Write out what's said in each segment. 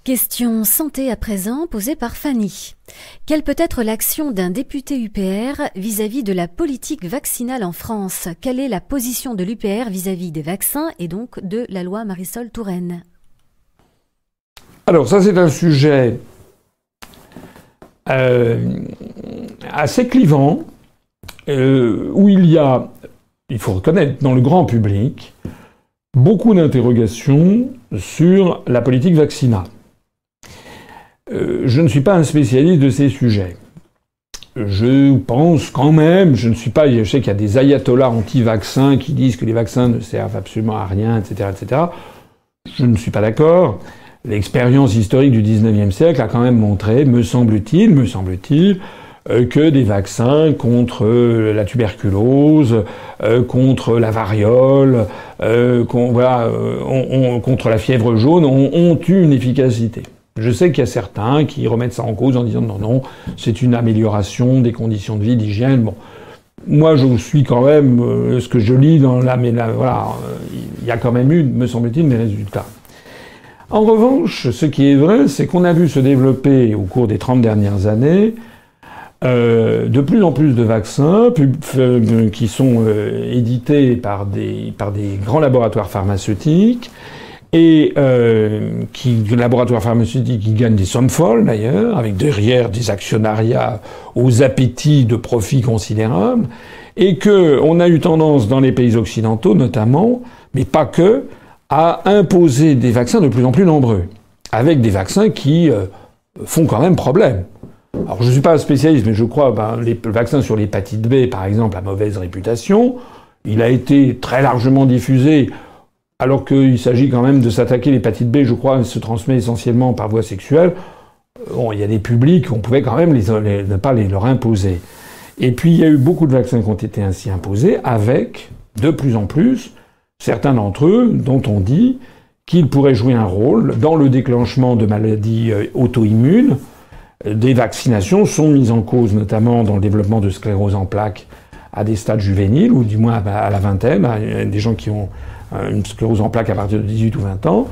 Question santé à présent posée par Fanny. Quelle peut être l'action d'un député UPR vis-à-vis de la politique vaccinale en France? Quelle est la position de l'UPR vis-à-vis des vaccins et donc de la loi Marisol Touraine? Alors ça c'est un sujet assez clivant, où il faut reconnaître, dans le grand public, beaucoup d'interrogations sur la politique vaccinale. Je ne suis pas un spécialiste de ces sujets. Je pense quand même, je sais qu'il y a des ayatollahs anti-vaccins qui disent que les vaccins ne servent absolument à rien, etc., etc. Je ne suis pas d'accord. L'expérience historique du 19e siècle a quand même montré, me semble-t-il, que des vaccins contre la tuberculose, contre la variole, contre la fièvre jaune, ont eu une efficacité. Je sais qu'il y a certains qui remettent ça en cause en disant non, c'est une amélioration des conditions de vie, d'hygiène. Bon, moi je suis quand même ce que je lis dans il y a quand même eu, me semble-t-il, des résultats. En revanche, ce qui est vrai, c'est qu'on a vu se développer au cours des 30 dernières années de plus en plus de vaccins qui sont édités par des grands laboratoires pharmaceutiques et laboratoires pharmaceutiques qui gagnent des sommes folles d'ailleurs, avec derrière des actionnariats aux appétits de profit considérables, et que on a eu tendance dans les pays occidentaux notamment, mais pas que, à imposer des vaccins de plus en plus nombreux, avec des vaccins qui font quand même problème. Alors je ne suis pas un spécialiste, mais je crois les vaccins sur l'hépatite B, par exemple, à mauvaise réputation. Il a été très largement diffusé, alors qu'il s'agit quand même de s'attaquer l'hépatite B, je crois, se transmet essentiellement par voie sexuelle. Bon, il y a des publics, on pouvait quand même ne pas leur imposer. Et puis il y a eu beaucoup de vaccins qui ont été ainsi imposés, avec, de plus en plus, certains d'entre eux dont on dit qu'ils pourraient jouer un rôle dans le déclenchement de maladies auto-immunes. Des vaccinations sont mises en cause, notamment dans le développement de sclérose en plaques à des stades juvéniles, ou du moins à la vingtaine, des gens qui ont une sclérose en plaques à partir de 18 ou 20 ans.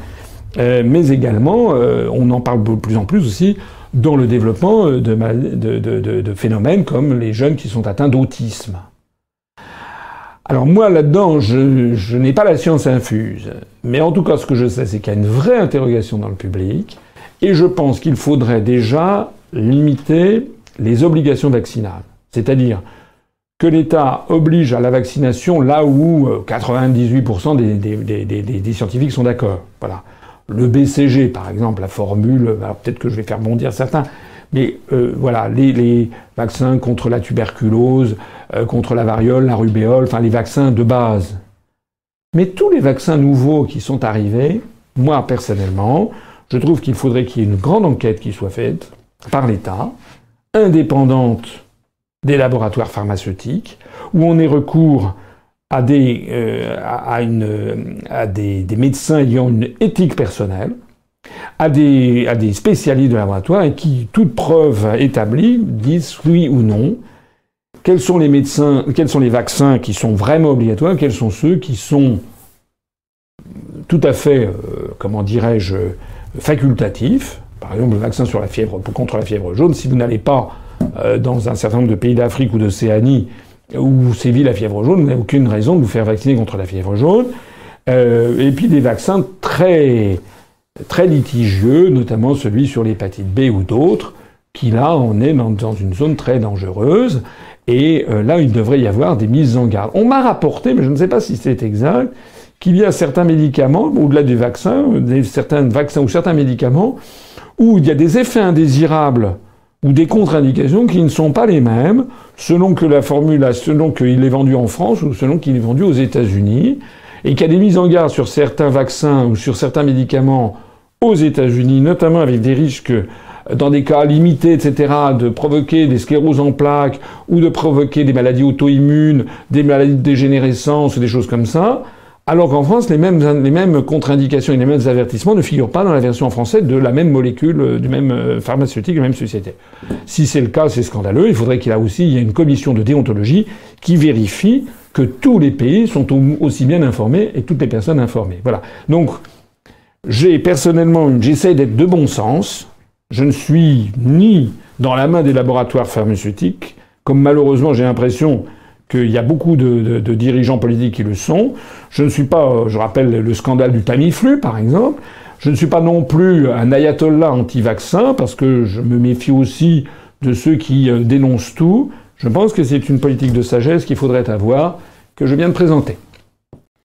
Mais également, on en parle de plus en plus aussi dans le développement de phénomènes comme les jeunes qui sont atteints d'autisme. Alors moi, là-dedans, je n'ai pas la science infuse. Mais en tout cas, ce que je sais, c'est qu'il y a une vraie interrogation dans le public. Et je pense qu'il faudrait déjà limiter les obligations vaccinales. C'est-à-dire que l'État oblige à la vaccination là où 98% des scientifiques sont d'accord. Voilà. Le BCG, par exemple, la formule, alors peut-être que je vais faire bondir certains, mais voilà, les vaccins contre la tuberculose, contre la variole, la rubéole, enfin les vaccins de base. Mais tous les vaccins nouveaux qui sont arrivés, moi personnellement, je trouve qu'il faudrait qu'il y ait une grande enquête qui soit faite par l'État, indépendante des laboratoires pharmaceutiques, où on ait recours à des médecins ayant une éthique personnelle, à des spécialistes de laboratoire, et qui, toute preuve établie, disent oui ou non, quels sont les vaccins qui sont vraiment obligatoires, quels sont ceux qui sont tout à fait, facultatifs. Par exemple, le vaccin contre la fièvre jaune, si vous n'allez pas dans un certain nombre de pays d'Afrique ou d'Océanie où sévit la fièvre jaune, vous n'avez aucune raison de vous faire vacciner contre la fièvre jaune. Et puis des vaccins très, très litigieux, notamment celui sur l'hépatite B ou d'autres, qui là, on est dans une zone très dangereuse. Et là, il devrait y avoir des mises en garde. On m'a rapporté, mais je ne sais pas si c'est exact, qu'il y a certains médicaments, au-delà du vaccin, certains vaccins ou certains médicaments, où il y a des effets indésirables ou des contre-indications qui ne sont pas les mêmes selon que la formule, selon qu'il est vendu en France ou selon qu'il est vendu aux États-Unis, et qu'il y a des mises en garde sur certains vaccins ou sur certains médicaments aux États-Unis, notamment avec des risques, dans des cas limités, etc., de provoquer des scléroses en plaques ou de provoquer des maladies auto-immunes, des maladies de dégénérescence ou des choses comme ça. Alors qu'en France, les mêmes contre-indications et les mêmes avertissements ne figurent pas dans la version française de la même molécule, du même pharmaceutique, de la même société. Si c'est le cas, c'est scandaleux. Il faudrait qu'il y ait une commission de déontologie qui vérifie que tous les pays sont aussi bien informés et toutes les personnes informées. Voilà. Donc, Personnellement, j'essaie d'être de bon sens. Je ne suis ni dans la main des laboratoires pharmaceutiques, comme malheureusement j'ai l'impression qu'il y a beaucoup de dirigeants politiques qui le sont. Je ne suis pas, je rappelle le scandale du Tamiflu par exemple. Je ne suis pas non plus un ayatollah anti-vaccin, parce que je me méfie aussi de ceux qui dénoncent tout. Je pense que c'est une politique de sagesse qu'il faudrait avoir, que je viens de présenter.